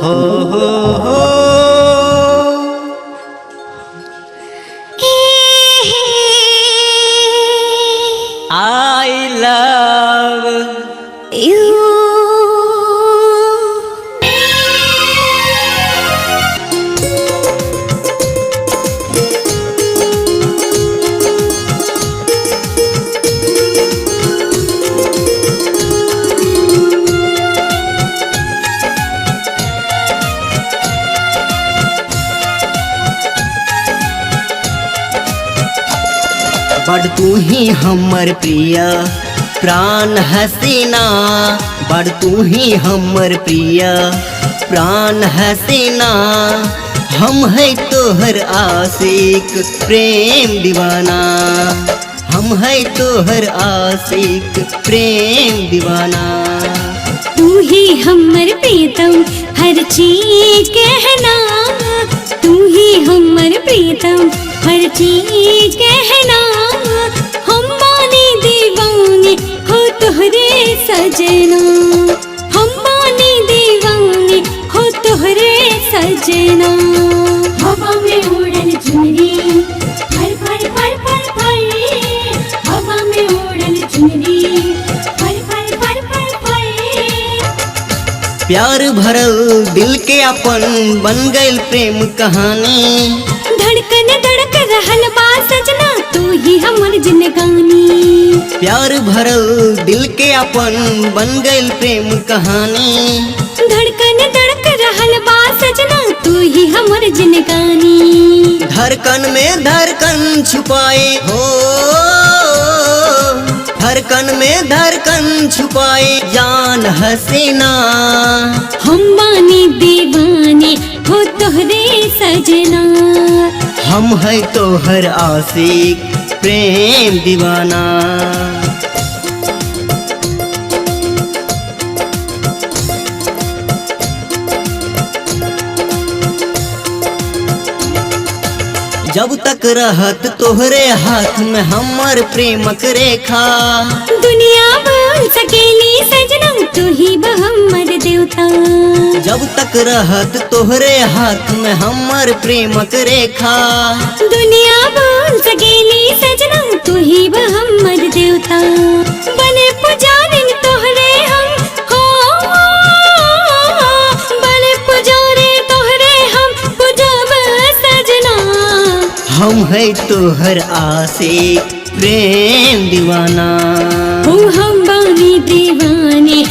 हो I love you. बड़ तू ही हमर प्रिय प्राण हसीना, बड़ तू ही हमर प्रिय प्राण हसीना। हम है तोहर आशिक प्रेम दीवाना, हम है तोहर आशिक प्रेम दीवाना। तू ही हमर प्रीतम हर चीज कहना, तू ही हमर प्रीतम हर चीज कहना। हम माने दीवाने हो तोहरे सजना, हम माने दीवाने हो तोहरे सजना। हवा में उड़न चुनरी फर फर फर फर फर, हवा में उड़न चुनरी फर फर फर फर फर। प्यार भरल दिल के अपन बन गइल प्रेम कहानी। धड़कन धड़क रहल बा सजना तू ही हमर जिंदगानी। प्यार भरल दिल के अपन बन गइल प्रेम कहानी। धड़कन धड़क रहल बा सजना तू ही हमर जिंदगानी। धड़कन में धड़कन छुपाए हो, धड़कन में धड़कन छुपाए जान हसीना। हम बानी दीवाने हो तोहरे सजना, हम है तोहर आशिक प्रेम दीवाना। जब तक रहत तोहरे हाथ में हमर प्रेमक रेखा। दुनिया बोल सकेली सजना तू ही हमर देवता। जब तक रहत तोहरे हाथ में हमर प्रेमक रेखा। दुनिया बोल सकेली सजना तू ही हमर देवता। बने पुजारिन तोहरे हम हो, बने पुजारे तोहरे हम पुजाब सजना। हम है तोहर आशिक प्रेम दीवाना। हो हम बानी दीवाने